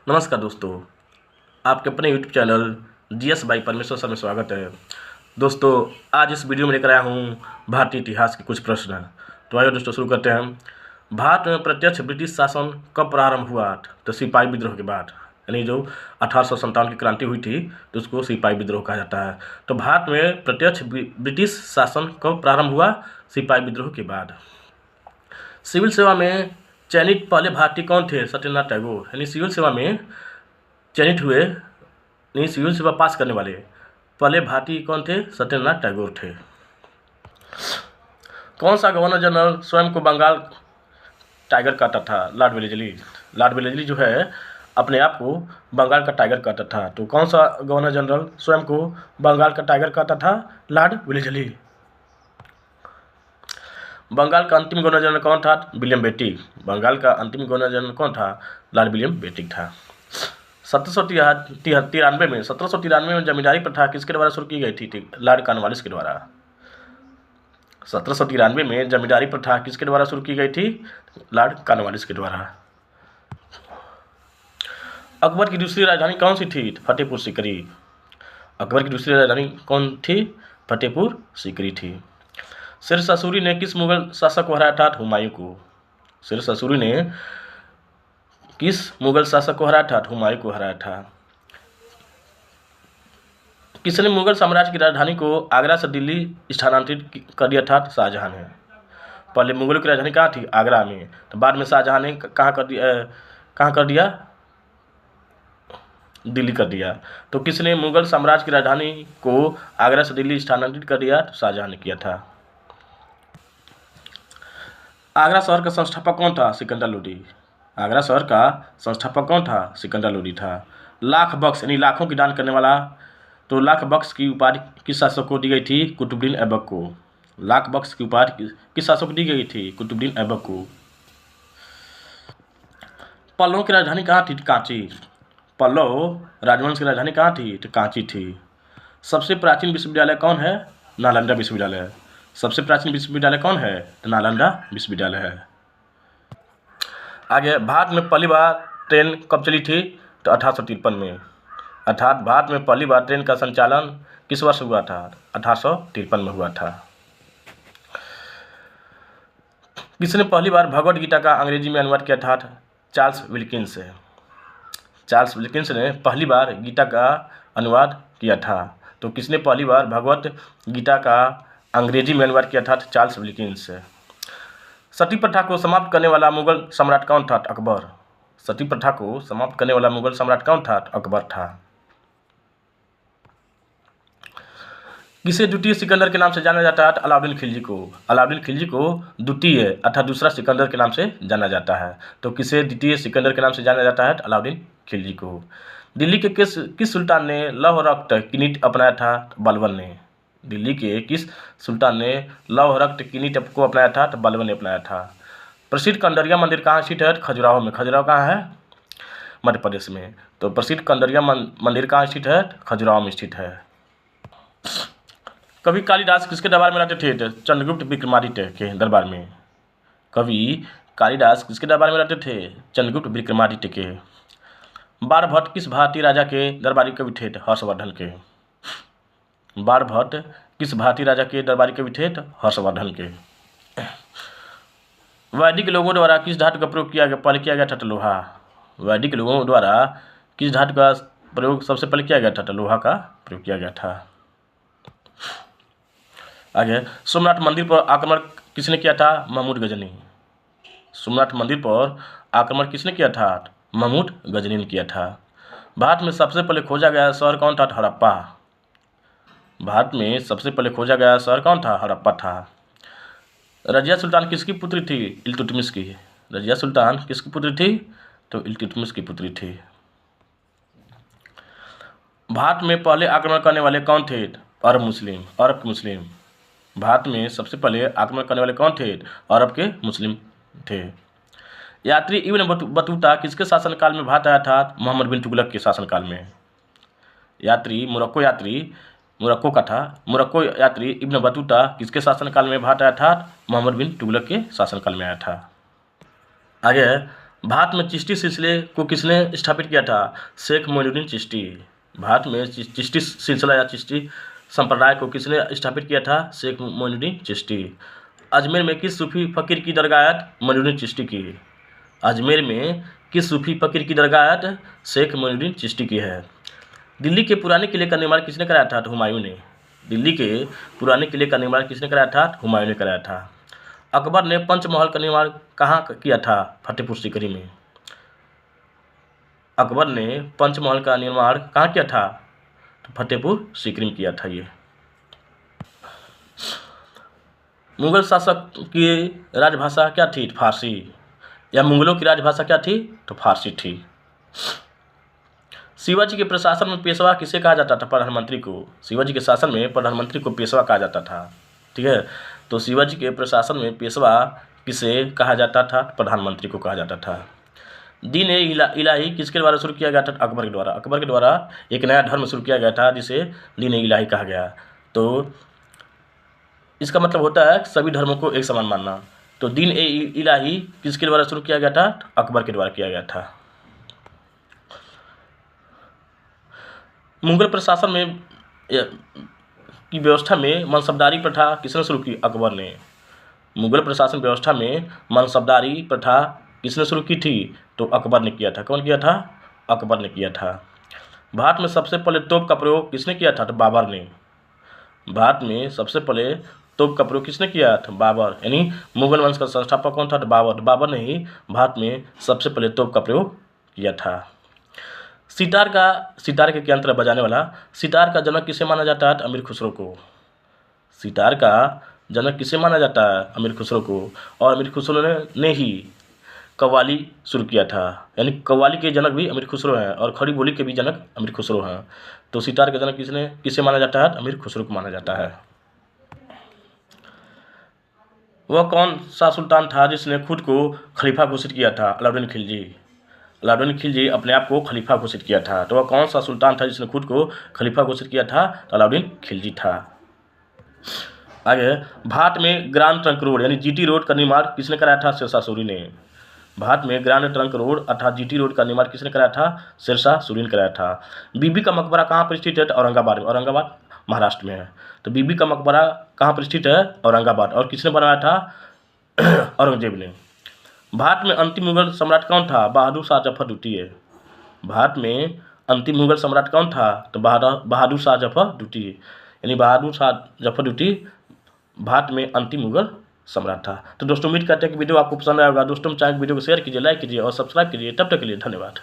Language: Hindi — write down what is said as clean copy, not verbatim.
नमस्कार दोस्तों, आपके अपने यूट्यूब चैनल जीएस बाई परमेश्वर सर में स्वागत है। दोस्तों, आज इस वीडियो में लेकर आया हूँ भारतीय इतिहास के कुछ प्रश्न। तो आइए दोस्तों शुरू करते हैं। भारत में प्रत्यक्ष ब्रिटिश शासन कब प्रारंभ हुआ? तो सिपाही विद्रोह के बाद, यानी जो 1857 की क्रांति हुई थी तो उसको सिपाही विद्रोह कहा जाता है। तो भारत में प्रत्यक्ष ब्रिटिश शासन कब प्रारंभ हुआ? सिपाही विद्रोह के बाद। सिविल सेवा में चयनित पहले भारतीय कौन थे? सत्येंद्रनाथ टैगोर। यानी सिविल सेवा में चयनित हुए, नहीं सिविल सेवा पास करने वाले पहले भारतीय कौन थे? सत्येंद्रनाथ टैगोर थे। कौन सा गवर्नर जनरल स्वयं को बंगाल टाइगर कहता था? Lord Wellesley. लॉर्ड वेलेस्ली जो है अपने आप को बंगाल का टाइगर कहता था। तो कौन सा गवर्नर जनरल स्वयं को बंगाल का टाइगर कहता था? Lord Wellesley. बंगाल का अंतिम गवर्नर जनरल कौन था? William Bentinck. बंगाल का अंतिम गवर्नर जनरल कौन था? लॉर्ड विलियम बेंटिक था। 1793 में जमींदारी प्रथा किसके द्वारा शुरू की गई थी? लॉर्ड कॉर्नवालिस के द्वारा। 1793 में जमींदारी प्रथा किसके द्वारा शुरू की गई थी? लॉर्ड कॉर्नवालिस के द्वारा। अकबर की दूसरी राजधानी कौन सी थी? फतेहपुर सीकरी। अकबर की दूसरी राजधानी कौन थी? फतेहपुर सीकरी थी। शेर शाह सूरी ने किस मुगल शासक को हराया था? हुमायूं को। शेर शाह सूरी ने किस मुगल शासक को हराया था? हुमायूं को हराया था। किसने मुगल साम्राज्य की राजधानी को आगरा से दिल्ली स्थानांतरित कर दिया था? शाहजहां ने। पहले मुगलों की राजधानी कहाँ थी? आगरा में। तो बाद में शाहजहां ने कहाँ कर दिया? दिल्ली कर दिया। तो किसने मुगल साम्राज्य की राजधानी को आगरा से दिल्ली स्थानांतरित कर दिया? तो शाहजहां ने किया था। आगरा शहर का संस्थापक कौन था? सिकंदर लोदी। आगरा शहर का संस्थापक कौन था? सिकंदर लोदी था। लाख बख्श यानी लाखों की दान करने वाला, तो लाख बख्श की उपाधि किस शासक को दी गई थी? कुतुबुद्दीन ऐबक को। लाख बख्श की उपाधि किस शासक को दी गई थी? कुतुबुद्दीन ऐबक को। पल्लवों की राजधानी कहाँ थी? कांची। पल्लव राजवंश की राजधानी कहाँ थी? तो कांची थी। सबसे प्राचीन विश्वविद्यालय कौन है? नालंदा विश्वविद्यालय। सबसे प्राचीन विश्वविद्यालय कौन है? तो नालंदा विश्वविद्यालय है। आगे, भारत में पहली बार ट्रेन कब चली थी? तो 1853 में। अर्थात भारत में पहली बार ट्रेन का संचालन किस वर्ष हुआ था? 1853 में हुआ था। किसने पहली बार भगवद गीता का अंग्रेजी में अनुवाद किया था? Charles Wilkins. चार्ल्स विल्किंस ने पहली बार गीता का अनुवाद किया था। तो किसने पहली बार भगवद गीता का अंग्रेजी में अनुवाद किया था? Charles Wilkins. सती प्रथा को समाप्त करने वाला मुगल सम्राट कौन था? अकबर। सती प्रथा को समाप्त करने वाला मुगल सम्राट कौन था? अकबर था। किसे द्वितीय सिकंदर के नाम से जाना जाता है? अलाउद्दीन खिलजी को। अलाउद्दीन खिलजी को द्वितीय अर्थात दूसरा सिकंदर के नाम से जाना जाता है। तो किसे द्वितीय सिकंदर के नाम से जाना जाता है? अलाउद्दीन खिलजी को। दिल्ली के किस सुल्तान ने लौह रक्त किरीट अपनाया था? बलबन ने। दिल्ली के किस सुल्तान ने लौह रक्त किरीट को अपनाया था? तो बलबन ने अपनाया था। प्रसिद्ध कंदरिया मंदिर कहाँ स्थित है? खजुराहो में। खजुराहो कहाँ है? मध्य प्रदेश में। तो प्रसिद्ध कंदरिया मंदिर कहाँ स्थित है? खजुराहो में स्थित है। कवि कालिदास किसके दरबार में रहते थे? तो चंद्रगुप्त विक्रमादित्य के दरबार में। कवि कालिदास किसके दरबार में रहते थे? चंद्रगुप्त विक्रमादित्य के। बाणभट्ट किस भारतीय राजा के दरबारी कवि थे? हर्षवर्धन के। बाणभट्ट किस भारतीय राजा के दरबारी कवि थे? हर्षवर्धन के। वैदिक लोगों द्वारा किस धातु का प्रयोग पहले किया गया था? लोहा। वैदिक लोगों द्वारा किस धातु का प्रयोग सबसे पहले किया गया था? लोहा का प्रयोग किया गया था। आगे, सोमनाथ मंदिर पर आक्रमण किसने किया था? महमूद गजनी। सोमनाथ मंदिर पर आक्रमण किसने किया था? महमूद गजनी ने किया था। भारत में सबसे पहले खोजा गया शहर कौन था? हड़प्पा। भारत में सबसे पहले खोजा गया शहर कौन था? हड़प्पा था। रजिया सुल्तान किसकी पुत्री थी? इल्तुतमिश की। रजिया सुल्तान किसकी पुत्री थी? तो इल्तुतमिश की पुत्री थी। भारत में पहले आक्रमण करने वाले कौन थे? अरब मुस्लिम। भारत में सबसे पहले आक्रमण करने वाले कौन थे? अरब के मुस्लिम थे। यात्री इब्न बतूता किसके शासनकाल में भारत आया था? मोहम्मद बिन तुगलक के शासनकाल में। मुरक्को यात्री इब्न बतूता किसके शासनकाल में भारत आया था? मोहम्मद बिन तुगलक के शासनकाल में आया था। आगे, भारत में चिश्ती सिलसिले को किसने स्थापित किया था? शेख मोइनुद्दीन चिश्ती। भारत में चिश्ती सिलसिला या चिश्ती संप्रदाय को किसने स्थापित किया था? शेख मोइनुद्दीन चिश्ती। अजमेर में किस सूफी फकीर की दरगाह मोइनुद्दीन चिश्ती की? अजमेर में किस सूफी फकीर की दरगाह शेख मोइनुद्दीन चिश्ती की है? दिल्ली के पुराने किले का निर्माण किसने कराया था? हुमायूं ने। दिल्ली के पुराने किले का निर्माण किसने कराया था? हुमायूं ने कराया था। अकबर ने पंचमहल का निर्माण कहाँ किया था? फतेहपुर सीकरी में। अकबर ने पंचमहल का निर्माण कहाँ किया था? तो फतेहपुर सीकरी में किया था। ये मुगल शासक की राजभाषा क्या थी? फारसी। या मुगलों की राजभाषा क्या थी? तो फारसी थी। शिवाजी के प्रशासन में पेशवा किसे कहा जाता था? प्रधानमंत्री को। शिवाजी के शासन में प्रधानमंत्री को पेशवा कहा जाता था। ठीक है, तो शिवाजी के प्रशासन में पेशवा किसे कहा जाता था? प्रधानमंत्री को कहा जाता था। दीन ए इलाही किसके द्वारा शुरू किया गया था? अकबर के द्वारा। अकबर के द्वारा एक नया धर्म शुरू किया गया था जिसे दीन ए इलाही कहा गया। तो इसका मतलब होता है सभी धर्मों को एक समान मानना। तो दीन ए इलाही किसके द्वारा शुरू किया गया था? अकबर के द्वारा किया गया था। मुगल प्रशासन में की व्यवस्था में मनसबदारी प्रथा किसने शुरू की? अकबर ने। मुगल प्रशासन व्यवस्था में मनसबदारी प्रथा किसने शुरू की थी? तो अकबर ने किया था। कौन किया था? अकबर ने किया था। भारत में सबसे पहले तोप का प्रयोग किसने किया था? तो बाबर ने। भारत में सबसे पहले तोप का प्रयोग किसने किया था? बाबर। यानी मुगल वंश का संस्थापक कौन था? तो बाबर। बाबर ने ही भारत में सबसे पहले तोप का प्रयोग किया था। सितार के यंत्र बजाने वाला सितार का जनक किसे माना जाता है? अमीर खुसरो को। सितार का जनक किसे माना जाता है? अमीर खुसरो को। और अमीर खुसरो ने ही कव्वाली शुरू किया था। यानी कव्वाली के जनक भी अमीर खुसरो हैं और खड़ी बोली के भी जनक अमीर खुसरो हैं। तो सितार का जनक किसे माना जाता है? अमीर खुसरो को माना जाता है। वह कौन सा सुल्तान था जिसने खुद को खलीफा घोषित किया था? अलाउद्दीन खिलजी। अलाउद्दीन खिलजी अपने आप को खलीफा घोषित किया था। तो वह कौन सा सुल्तान था जिसने खुद को खलीफा घोषित किया था? तो अलाउद्दीन खिलजी था। आगे, भारत में ग्रांड ट्रंक रोड यानी जीटी रोड का निर्माण किसने कराया था? शेरशाह सूरी ने। भारत में ग्रांड ट्रंक रोड अर्थात जीटी रोड का निर्माण किसने कराया था? शेरशाह सूरी ने कराया था। बीबी का मकबरा कहाँ पर स्थित है? औरंगाबाद में। औरंगाबाद महाराष्ट्र में है। तो बीबी का मकबरा कहाँ पर स्थित है? औरंगाबाद। और किसने बनाया था? औरंगजेब ने। भारत में अंतिम मुगल सम्राट कौन था? बहादुर शाह जफर द्वितीय। भारत में अंतिम मुगल सम्राट कौन था? तो बहादुर शाह जफर द्वितीय। यानी बहादुर शाह जफर द्वितीय भारत में अंतिम मुगल सम्राट था। तो दोस्तों उम्मीद करते हैं कि वीडियो आपको पसंद आएगा। दोस्तों चैनल वीडियो को शेयर कीजिए, लाइक कीजिए और सब्सक्राइब कीजिए। तब तक के लिए धन्यवाद।